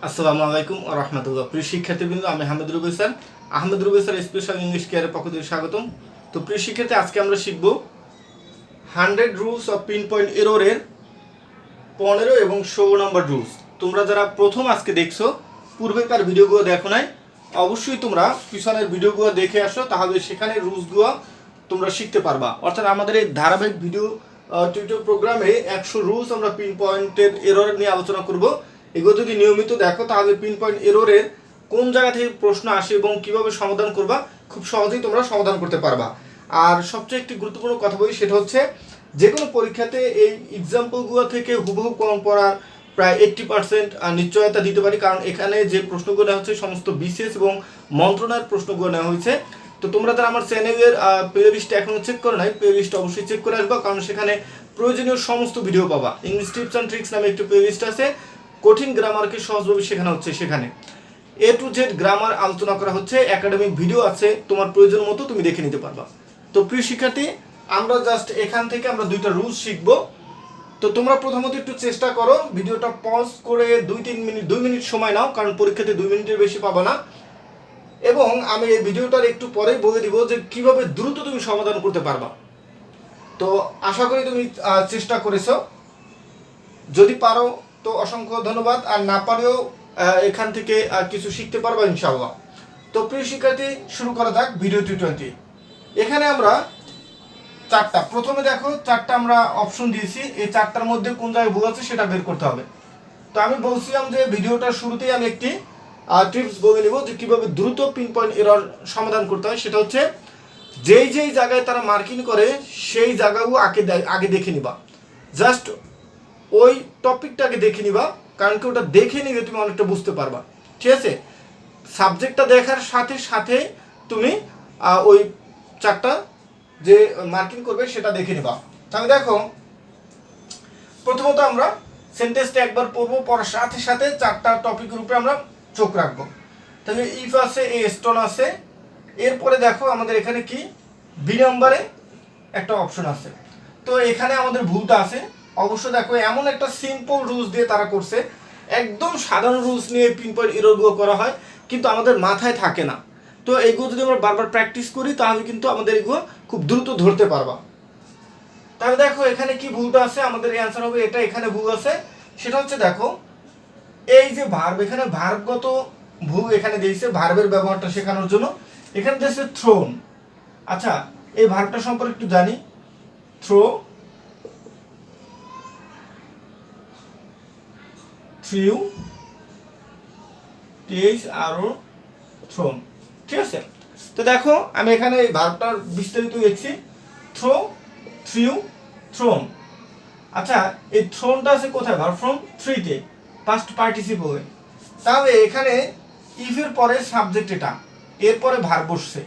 আসসালামু আলাইকুম ওয়া রাহমাতুল্লাহ। প্রিয় শিক্ষার্থীবৃন্দ, আমি Ahmed Rubel sir, Ahmed Rubel sir special English কেয়ারের পক্ষ থেকে স্বাগতম। তো প্রিয় শিক্ষার্থী, আজকে আমরা শিখব 100 রুলস অফ পিন পয়েন্ট এররের 15 এবং 16 নম্বর রুলস। তোমরা যারা প্রথম আজকে দেখছো, পূর্বেকার ভিডিওগুলো দেখো নাই, অবশ্যই তোমরা পিছনের ভিডিওগুলো দেখে আসো, তাহলে সেখানে রুলসগুলো তোমরা শিখতে পারবা। অর্থাৎ আমাদের এই ধারাবাহিক ভিডিও টিউটোরিয়াল প্রোগ্রামে 100 রুলস আমরা পিন পয়েন্টের এরর নিয়ে আলোচনা করব। এগুলো যদি নিয়মিত দেখো, তাহলে পিন পয়েন্ট এররের কোন জায়গা থেকে প্রশ্ন আসে এবং কিভাবে সমাধান করবা খুব সহজেই তোমরা সমাধান করতে পারবা। আর সবচেয়ে একটি গুরুত্বপূর্ণ কথা বলি, সেটা হচ্ছে যে কোনো পরীক্ষাতে এই এক্সাম্পলগুলো থেকে হুবহু কমন পড়ার প্রায় 80% নিশ্চয়তা দিতে পারি, কারণ এখানে যে প্রশ্নগুলো নেওয়া হচ্ছে সমস্ত বিশেষ এবং মন্ত্রণার প্রশ্নগুলো নেওয়া হয়েছে। তো তোমরা যারা আমার চ্যানেলের প্লে লিস্টে এখনও চেক করো নাই, প্লে লিস্ট অবশ্যই চেক করে আসবা, কারণ সেখানে প্রয়োজনীয় সমস্ত ভিডিও পাবা। ইংলিশ টিপস অ্যান্ড ট্রিক্স নামে একটি প্লে লিস্ট আছে, কঠিন গ্রামারকে সহজভাবে শেখানো হচ্ছে। সেখানে A to Z গ্রামার আলোচনা করা হচ্ছে, একাডেমিক ভিডিও আছে, তোমার প্রয়োজন মতো তুমি দেখে নিতে পারবা। তো প্রিয় শিক্ষার্থী, আমরা জাস্ট এখান থেকে আমরা দুইটা রুলস শিখবো। তো তোমরা প্রথমত একটু চেষ্টা করো, ভিডিওটা পজ করে 2 মিনিট সময় নাও, কারণ পরীক্ষাতে 2 মিনিটের বেশি পাবা না। এবং আমি এই ভিডিওটার একটু পরেই বলে দিব যে কিভাবে দ্রুত তুমি সমাধান করতে পারবা। তো আশা করি তুমি চেষ্টা করেছো, যদি পারো তো অসংখ্য ধন্যবাদ, আর না পারেও এখান থেকে কিছু শিখতে পারবো ইনশাআল্লাহ। তো প্রিয় শিক্ষার্থী, শুরু করা যাক ভিডিও টিউটোরিয়ালটি। এখানে আমরা চারটা, প্রথমে দেখো চারটা আমরা অপশন দিয়েছি, এই চারটার মধ্যে কোন জায়গায় ভুল আছে সেটা বের করতে হবে। তো আমি বলছিলাম যে ভিডিওটার শুরুতেই আমি একটি টিপস বলে নিব যে কীভাবে দ্রুত পিন পয়েন্ট এরর সমাধান করতে হয়। সেটা হচ্ছে যেই যেই জায়গায় তারা মার্কিং করে সেই জায়গাগুলো আগে দেখে নিবা, জাস্ট ওই টপিকটাকে দেখে নিবা, কারণ কি ওটা দেখে নিলে তুমি অনেকটা বুঝতে পারবা। ঠিক আছে, সাবজেক্টটা দেখার সাথে সাথে তুমি ওই চারটা যে মার্কিং করবে সেটা দেখে নিবা। তাহলে দেখো, প্রথমত আমরা সেন্টেন্সটা একবার পড়বো, পড়ার সাথে সাথে চারটা টপিকের উপরে আমরা চোখ রাখবো। তাহলে ইফ আছে, এ স্টোন আছে, এরপরে দেখো আমাদের এখানে কি বি নম্বরে একটা অপশন আছে। তো এখানে আমাদের ভুলটা আছে। অবশ্য দেখো, এমন একটা সিম্পল রুলস দিয়ে তারা করছে, একদম সাধারণ রুলস নিয়ে পিন পয়েন্ট এররগুলো করা হয়, কিন্তু আমাদের মাথায় থাকে না। তো এইগুলো যদি আমরা বারবার প্র্যাকটিস করি, তাহলে কিন্তু আমাদের এগুলো খুব দ্রুত ধরতে পারবা। তাহলে দেখো এখানে কি ভুলটা আছে, আমাদের অ্যান্সার হবে এটা। এখানে ভুল আছে, সেটা হচ্ছে দেখো এই যে ভার্ব, এখানে ভার্বগত ভুল এখানে দিয়েছে ভার্বের ব্যবহারটা শেখানোর জন্য। এখানে দিয়েছে থ্রোন। আচ্ছা, এই ভার্বটা সম্পর্কে একটু জানি। থ্রো, থ্রিউ, টিএইচ আরও থ্রোন। ঠিক আছে, তো দেখো আমি এখানে এই ভার্বটার বিস্তারিত লিখছি, থ্রো, থ্রিউ, থ্রোন। আচ্ছা, এই থ্রোনটা আছে কোথায়? ভার্ব ফ্রম থ্রিতে, পাস্ট পার্টিসিপল। তাহলে এখানে ইফের পরে সাবজেক্ট, এটা এরপরে ভার্ব বসছে।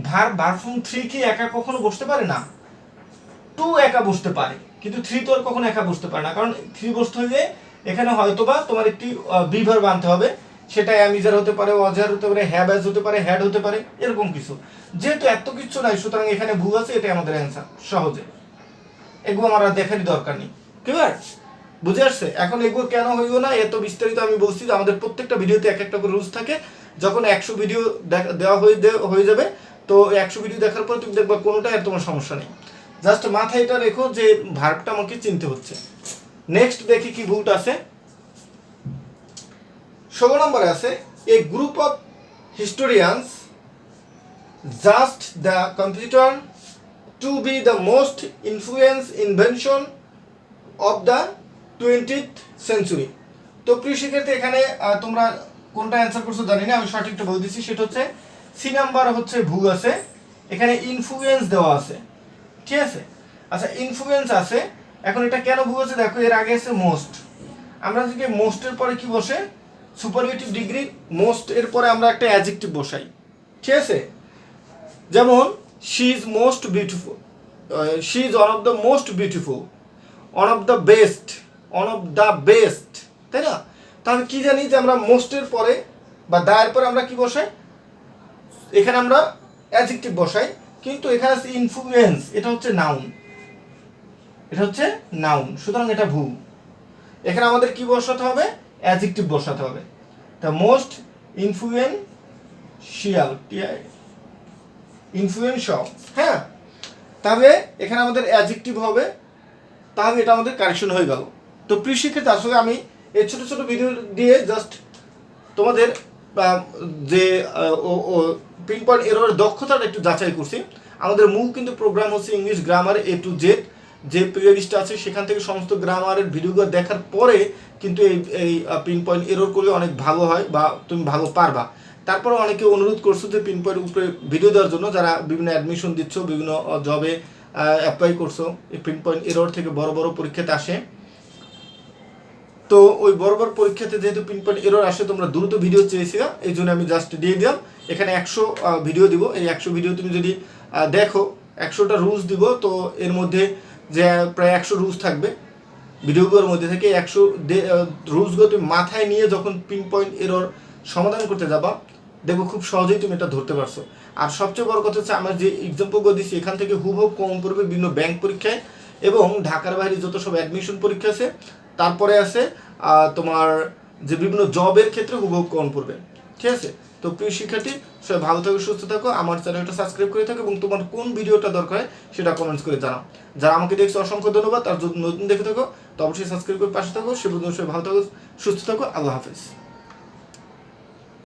ভার্ব ফ্রম থ্রি কি একা কখনো বসতে পারে না? টু একা বসতে পারে, কিন্তু থ্রি তো আর কখনো একা বসতে পারে না, কারণ থ্রি বসতে হলে এখানে হয়তোবা তোমার একটি বিভার্ব আনতে হবে। সেটা অ্যামিজার হতে পারে, অজার হতে পারে, হ্যাভ হ্যাজ হতে পারে, হ্যাড হতে পারে, এরকম কিছু। যেহেতু এত কিছু নাই, সুতরাং এখানে ভুল আছে, এটাই আমাদের অ্যান্সার। সহজে এগুলো আমার আর দেখারই দরকার নেই। ক্লিয়ার? বুঝে আসছে? এখন এগুলো কেন হইব না এত বিস্তারিত আমি বলছি যে আমাদের প্রত্যেকটা ভিডিওতে এক একটা করে রুলস থাকে। যখন 100 ভিডিও দেওয়া হয়ে যাবে, তো 100 ভিডিও দেখার পর তুমি দেখবা কোনোটাই আর তোমার সমস্যা নেই। জাস্ট মাথায় এটা রেখো যে ভার্বটা আমাকে চিনতে হচ্ছে। নেক্সট দেখি কি ভুলটা আছে। 16 নম্বরে আছে, a group of historians just the computer to be the most influence invention of the 20th century। তো প্রিয় শিক্ষার্থী, এখানে তোমরা কোনটা অ্যান্সার করছো জানি না, আমি সঠিকটা বলে দিচ্ছি। সেটা হচ্ছে সি নাম্বার হচ্ছে ভুল আছে, এখানে ইনফ্লুয়েন্স দেওয়া আছে। ঠিক আছে, আচ্ছা ইনফ্লুয়েন্স আছে। এখন এটা কেন ভুল আছে দেখো, এর আগে আছে মোস্ট। আমরা যদি মোস্টের পরে কি বসে, সুপারলেটিভ ডিগ্রি, মোস্ট এর পরে আমরা একটা অ্যাডজেক্টিভ বসাই। ঠিক আছে, যেমন she is most beautiful, she is one of the most beautiful, one of the best, one of the best, তাই না? তাহলে কি জানি যে আমরা মোস্টের পরে বা দায়ের পরে আমরা কি বসাই, এখানে আমরা অ্যাডজেক্টিভ বসাই, কিন্তু এখানে আছে ইনফ্লুয়েন্স, এটা হচ্ছে নাউন, এটা হচ্ছে নাউন, সুতরাং এটা ভুল। এখানে আমাদের কি বসাতে হবে? অ্যাডজেক্টিভ বসাতে হবে। দ্য মোস্ট ইনফ্লুয়েন্সিয়াল, হ্যাঁ। তবে এখানে আমাদের অ্যাডজেক্টিভ হবে, তাহলে এটা আমাদের কারেকশন হয়ে গেল। তো প্রিয় শিক্ষার্থী, আসলে আমি এই ছোটো ছোটো ভিডিও দিয়ে জাস্ট তোমাদের যে পিন পয়েন্ট এররের দক্ষতাটা একটু যাচাই করছি। আমাদের মূল কিন্তু প্রোগ্রাম হচ্ছে English grammar A to Z, যে প্লে লিস্ট আছে সেখান থেকে সমস্ত গ্রামারের ভিডিওগুলো দেখার পরে কিন্তু এই পিন পয়েন্ট এরর করলে অনেক ভালো হয় বা তুমি ভালো পারবা। তারপরে অনেকে অনুরোধ করছো যে পিন পয়েন্ট উপরে ভিডিও দেওয়ার জন্য, যারা বিভিন্ন অ্যাডমিশন দিচ্ছ, বিভিন্ন জবে অ্যাপ্লাই করছো, এই পিন পয়েন্ট এরর থেকে বড় বড় পরীক্ষাতে আসে। তো ওই বড় বড় পরীক্ষাতে যেহেতু পিন পয়েন্ট এরর আসে, তোমরা দ্রুত ভিডিও চেয়েছিলাম, এই জন্য আমি জাস্ট দিয়ে দিলাম। এখানে 100 ভিডিও দিব। এই 100 ভিডিও তুমি যদি দেখো, 100টা রুলস দিব, তো এর মধ্যে যে প্রায় 100 রুলস থাকবে ভিডিওগুলোর মধ্যে থেকে। 100 রুলসগুলো তুমি মাথায় নিয়ে যখন পিন পয়েন্ট এরর সমাধান করতে যাবা, দেখো খুব সহজেই তুমি এটা ধরতে পারছো। আর সবচেয়ে বড় কথা হচ্ছে, আমার যে এক্সাম্পলগুলো দিচ্ছি এখান থেকে হুবহু কমন পড়বে বিভিন্ন ব্যাংক পরীক্ষায় এবং ঢাকার বাইরে যত সব অ্যাডমিশন পরীক্ষা আছে, তারপরে আছে তোমার যে বিভিন্ন জবের ক্ষেত্রে হুবহু কমন পড়বে। ঠিক আছে? তো প্রিয় শিক্ষার্থী, সবাই ভালো থাকো, সুস্থ থাকো, আমার চ্যানেলটা সাবস্ক্রাইব করে থাকো এবং তোমার কোন ভিডিওটা দরকার হয় সেটা কমেন্টস করে জানাও। যারা আমাকে দেখছো অসংখ্য ধন্যবাদ, আর যদি নতুন দেখে থাকো তো অবশ্যই সাবস্ক্রাইব করে পাশে থাকো। সে পর্যন্ত সবাই ভালো থাকো, সুস্থ থাকো, আল্লাহ হাফেজ।